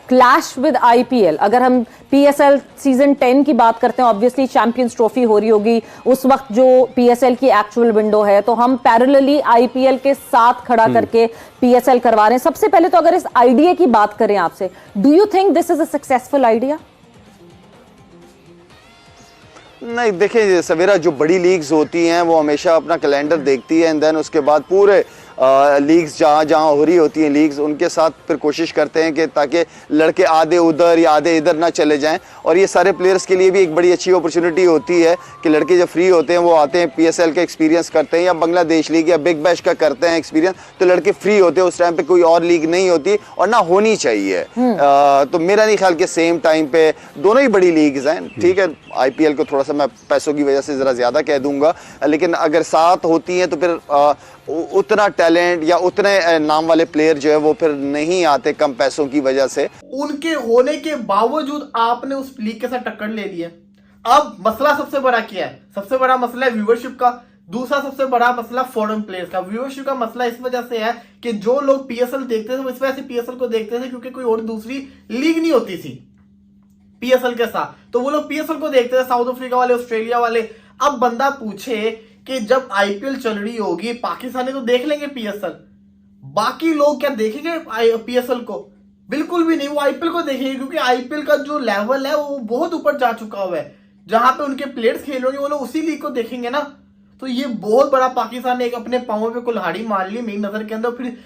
Clash with IPL. अगर हम PSL season 10 की बात करते हैं, ऑब्वियसली चैंपियंस ट्रॉफी हो रही होगी उस वक्त जो पीएसएल की एक्चुअल विंडो है, तो हम पैरेलली आईपीएल के साथ खड़ा करके पीएसएल करवा रहे हैं। सबसे पहले तो अगर इस आइडिया की बात करें आपसे, do you think this is a successful idea? नहीं, देखिए सवेरा, जो बड़ी लीग्स होती हैं वो हमेशा अपना कैलेंडर देखती है एंड देन उसके बाद पूरे लीग्स जहाँ हो रही होती हैं लीग्स, उनके साथ फिर कोशिश करते हैं कि ताकि लड़के आधे उधर या आधे इधर ना चले जाएं। और ये सारे प्लेयर्स के लिए भी एक बड़ी अच्छी अपॉर्चुनिटी होती है कि लड़के जब फ्री होते हैं वो आते हैं, पीएसएल का एक्सपीरियंस करते हैं या बांग्लादेश लीग या बिग बैश का करते हैं एक्सपीरियंस। तो लड़के फ्री होते हैं, उस टाइम पे कोई और लीग नहीं होती और ना होनी चाहिए। तो मेरा नहीं ख्याल कि सेम टाइम पे दोनों ही बड़ी लीग्स हैं। ठीक है, आईपीएल को थोड़ा सा मैं पैसों की वजह से ज़रा ज़्यादा कह दूंगा, लेकिन अगर साथ होती हैं तो फिर उतना टैलेंट या उतने नाम वाले प्लेयर जो है वो फिर नहीं आते कम पैसों की वजह से। उनके होने के बावजूद आपने उस लीग के साथ टक्कर ले ली है। अब मसला सबसे बड़ा क्या है? सबसे बड़ा मसला है व्यूअरशिप का। दूसरा सबसे बड़ा मसला फॉरेन प्लेयर्स का। व्यूअरशिप का मसला इस वजह से है कि जो लोग पीएसएल देखते थे वो इस वजह से पीएसएल को देखते थे क्योंकि कोई और दूसरी लीग नहीं होती थी पीएसएल के साथ, तो वो लोग पीएसएल को देखते थे, साउथ अफ्रीका वाले, ऑस्ट्रेलिया वाले। अब बंदा पूछे कि जब आईपीएल चल रही होगी पाकिस्तानी तो देख लेंगे पीएसएल, बाकी लोग क्या देखेंगे पीएसएल को? बिल्कुल भी नहीं, वो आईपीएल को देखेंगे क्योंकि आईपीएल का जो लेवल है वो बहुत ऊपर जा चुका हुआ है। जहां पे उनके प्लेयर्स खेल रहे हैं वो लोग उसी लीग को देखेंगे ना। तो ये बहुत बड़ा पाकिस्तान ने एक अपने पांवों पे कुल्हाड़ी मार ली मेरी नजर के अंदर। फिर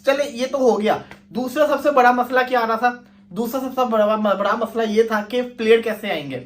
चले, ये तो हो गया। दूसरा सबसे बड़ा मसला क्या आ रहा था? दूसरा सबसे बड़ा मसला ये था कि प्लेयर कैसे आएंगे।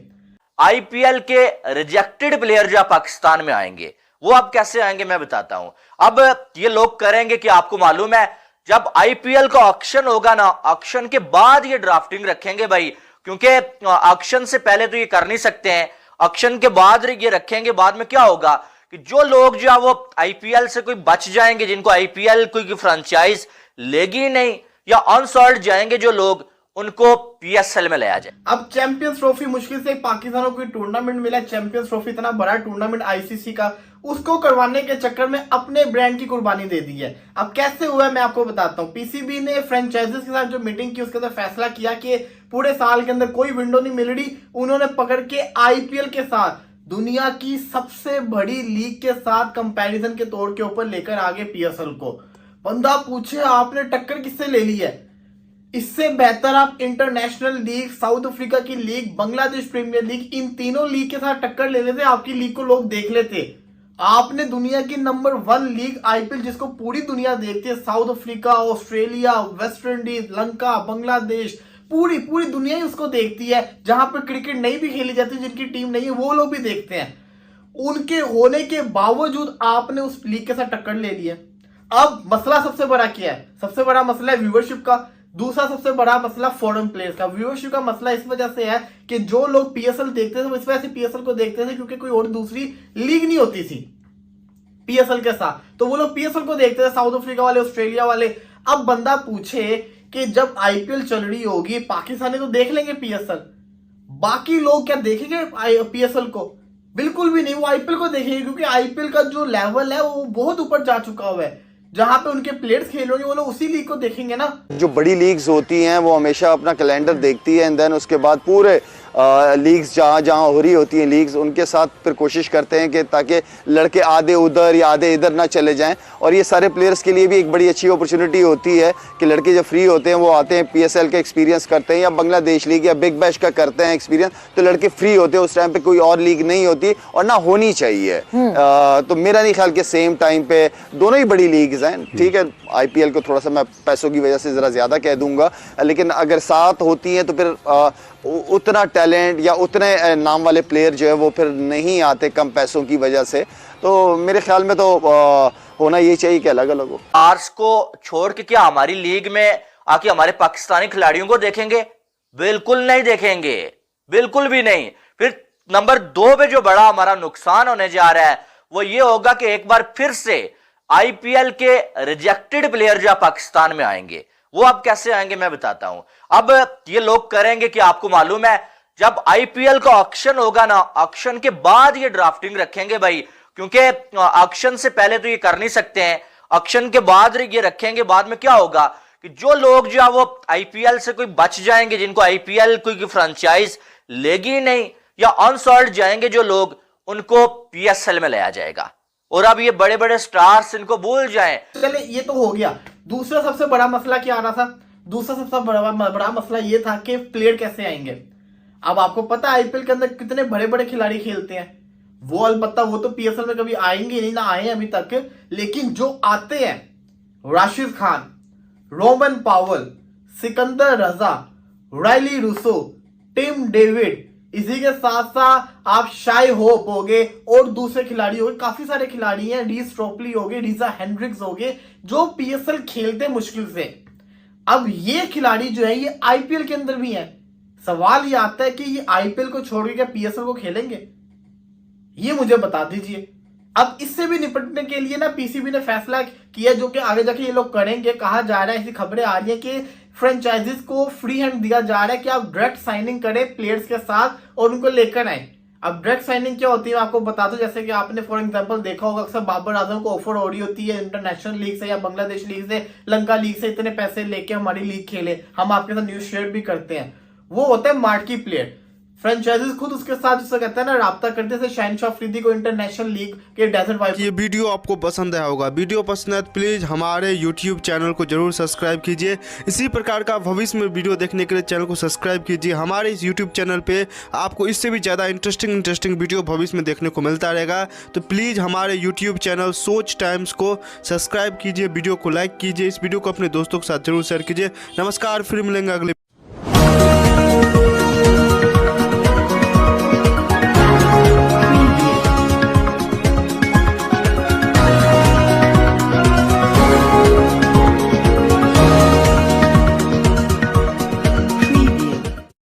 आईपीएल के रिजेक्टेड प्लेयर जो पाकिस्तान में आएंगे वो अब कैसे आएंगे मैं बताता हूं। अब ये लोग करेंगे कि आपको मालूम है जब आईपीएल का ऑक्शन होगा ना, ऑक्शन के बाद ये ड्राफ्टिंग रखेंगे भाई, क्योंकि ऑक्शन से पहले तो ये कर नहीं सकते हैं, ऑक्शन के बाद ये रखेंगे। बाद में क्या होगा कि जो लोग जो है वो आईपीएल से कोई बच जाएंगे, जिनको आईपीएल कोई फ्रेंचाइज लेगी नहीं, या अनसॉल्ड जाएंगे जो लोग, उनको पीएसएल में लाया जाए। अब चैंपियंस ट्रॉफी मुश्किल से पाकिस्तान को टूर्नामेंट मिला। चैंपियंस ट्रॉफी इतना बड़ा टूर्नामेंट आईसीसी का, उसको करवाने के चक्कर में अपने ब्रांड की कुर्बानी दे दी है। अब कैसे हुआ मैं आपको बताता हूं। पीसीबी ने फ्रेंचाइजीज के साथ जो मीटिंग की उसके अंदर फैसला किया कि पूरे साल के अंदर कोई विंडो नहीं मिल रही, उन्होंने पकड़ के आईपीएल के साथ दुनिया की सबसे बड़ी लीग के साथ कंपैरिजन के तौर के ऊपर लेकर आगे पीएसएल को। बंदा पूछे आपने टक्कर किससे ले ली है? इससे बेहतर आप इंटरनेशनल लीग, साउथ अफ्रीका की लीग, बांग्लादेश प्रीमियर लीग, इन तीनों लीग के साथ टक्कर ले लेते, आपकी लीग को लोग देख लेते। आपने दुनिया की नंबर 1 लीग आईपीएल, जिसको पूरी दुनिया देखती है, south Africa, Australia, West Indies, Lanka, Bangladesh, पूरी दुनिया ही उसको देखती है। जहां पर क्रिकेट नहीं भी खेली जाती, जिनकी टीम नहीं है वो लोग भी देखते हैं। उनके होने के बावजूद आपने उस लीग के साथ टक्कर ले ली है। अब मसला सबसे बड़ा क्या है? सबसे बड़ा मसला है व्यूअरशिप का। दूसरा सबसे बड़ा मसला फॉरेन प्लेयर्स का। व्यूअरशिप का मसला इस वजह से है कि जो लोग पीएसएल देखते थे वो इस वजह से पीएसएल को देखते थे क्योंकि कोई और दूसरी लीग नहीं होती थी पीएसएल के साथ, तो वो लोग पीएसएल को देखते थे, साउथ अफ्रीका वाले, ऑस्ट्रेलिया वाले। अब बंदा पूछे कि जब आईपीएल चल रही होगी पाकिस्तानी तो देख लेंगे पीएसएल, बाकी लोग क्या देखेंगे पीएसएल को? बिल्कुल भी नहीं, वो आईपीएल को देखेंगे क्योंकि आईपीएल का जो लेवल है वो बहुत ऊपर जा चुका हुआ है। जहां पे उनके प्लेयर्स खेल रहे हैं वो लोग उसी लीग को देखेंगे ना। जो बड़ी लीग्स होती हैं वो हमेशा अपना कैलेंडर देखती है एंड देन उसके बाद पूरे लीग्स जहाँ हो रही होती हैं लीग्स, उनके साथ फिर कोशिश करते हैं कि ताकि लड़के आधे उधर या आधे इधर ना चले जाएं। और ये सारे प्लेयर्स के लिए भी एक बड़ी अच्छी अपॉर्चुनिटी होती है कि लड़के जब फ्री होते हैं वो आते हैं, पीएसएल का एक्सपीरियंस करते हैं या बांग्लादेश लीग या बिग बैश का करते हैं एक्सपीरियंस। तो लड़के फ्री होते हैं, उस टाइम पे कोई और लीग नहीं होती और ना होनी चाहिए। तो मेरा नहीं ख्याल कि सेम टाइम पे दोनों ही बड़ी लीग्स हैं। ठीक है, आईपीएल को थोड़ा सा मैं पैसों की वजह से ज़रा ज़्यादा कह दूंगा, लेकिन अगर साथ होती हैं तो फिर उतना टैलेंट या उतने नाम वाले प्लेयर जो है वो फिर नहीं आते कम पैसों की वजह से। तो मेरे ख्याल में तो होना ये चाहिए कि अलग अलग हो। आर्स को छोड़ के क्या हमारी लीग में आके हमारे पाकिस्तानी खिलाड़ियों को देखेंगे? बिल्कुल नहीं देखेंगे, बिल्कुल भी नहीं। फिर नंबर 2 पे जो बड़ा हमारा नुकसान होने जा रहा है वो ये होगा कि एक बार फिर से आईपीएल के रिजेक्टेड प्लेयर जो पाकिस्तान में आएंगे वो अब कैसे आएंगे मैं बताता हूं। अब ये लोग करेंगे कि आपको मालूम है जब आईपीएल का ऑक्शन होगा ना, ऑक्शन के बाद ये ड्राफ्टिंग रखेंगे भाई, क्योंकि ऑक्शन से पहले तो ये कर नहीं सकते हैं, ऑक्शन के बाद ये रखेंगे। बाद में क्या होगा कि जो लोग जो है वो आईपीएल से कोई बच जाएंगे, जिनको आईपीएल कोई फ्रेंचाइज लेगी नहीं, या अनसॉल्ड जाएंगे जो लोग, उनको पीएसएल में लाया जाएगा। और अब ये बड़े बड़े स्टार्स इनको भूल जाएं। चले ये तो हो गया। दूसरा सबसे बड़ा मसला क्या आ रहा था? दूसरा सबसे बड़ा मसला ये था कि प्लेयर कैसे आएंगे। अब आपको पता है आईपीएल के अंदर कितने बड़े बड़े खिलाड़ी खेलते हैं। वो अलबत्ता वो तो पीएसएल में कभी आएंगे नहीं, ना आए अभी तक, लेकिन जो आते हैं, राशिद खान, रोमन पावल, सिकंदर रजा, रायली रूसो, टिम डेविड, इसी के साथ साथ आप शाई होप हो गए और दूसरे खिलाड़ी हो गए, काफी सारे खिलाड़ी हैं, रीस ट्रोपली हो गए, रीजा हेंड्रिक्स हो गए, जो पीएसएल खेलते मुश्किल से। अब ये खिलाड़ी जो है ये आईपीएल के अंदर भी हैं। सवाल ये आता है कि ये आईपीएल को छोड़ के क्या पीएसएल को खेलेंगे? ये मुझे बता दीजिए। अब इससे भी निपटने के लिए ना पीसीबी ने फैसला किया, जो कि आगे जाके ये लोग करेंगे। कहा जा रहा है, ऐसी खबरें आ रही है कि फ्रेंचाइजीज को फ्री हैंड दिया जा रहा है कि आप डायरेक्ट साइनिंग करें प्लेयर्स के साथ और उनको लेकर आए। अब डायरेक्ट साइनिंग क्या होती है आपको बता दो। जैसे कि आपने फॉर एग्जांपल देखा होगा, अक्सर बाबर आजम को ऑफर हो रही होती है इंटरनेशनल लीग से या बांग्लादेश लीग से, लंका लीग से, इतने पैसे लेके हमारी लीग खेले, हम आपके साथ न्यूज शेयर भी करते हैं। वो होता है मार्की प्लेयर। फ्रेंचाइजीज खुद उसके साथ जिससे कहते हैं ना राब्ता करते थे शहनशाह अफरीदी को इंटरनेशनल लीग के डेजर्ट वाइफ। ये वीडियो आपको पसंद आया होगा। वीडियो पसंद है तो प्लीज हमारे YouTube चैनल को जरूर सब्सक्राइब कीजिए। इसी प्रकार का भविष्य में वीडियो देखने के लिए चैनल को सब्सक्राइब कीजिए। हमारे इस YouTube चैनल पे आपको इससे भी ज़्यादा इंटरेस्टिंग वीडियो भविष्य में देखने को मिलता रहेगा। तो प्लीज़ हमारे YouTube चैनल सोच टाइम्स को सब्सक्राइब कीजिए, वीडियो को लाइक कीजिए, इस वीडियो को अपने दोस्तों के साथ जरूर शेयर कीजिए। नमस्कार, फिर मिलेंगे अगले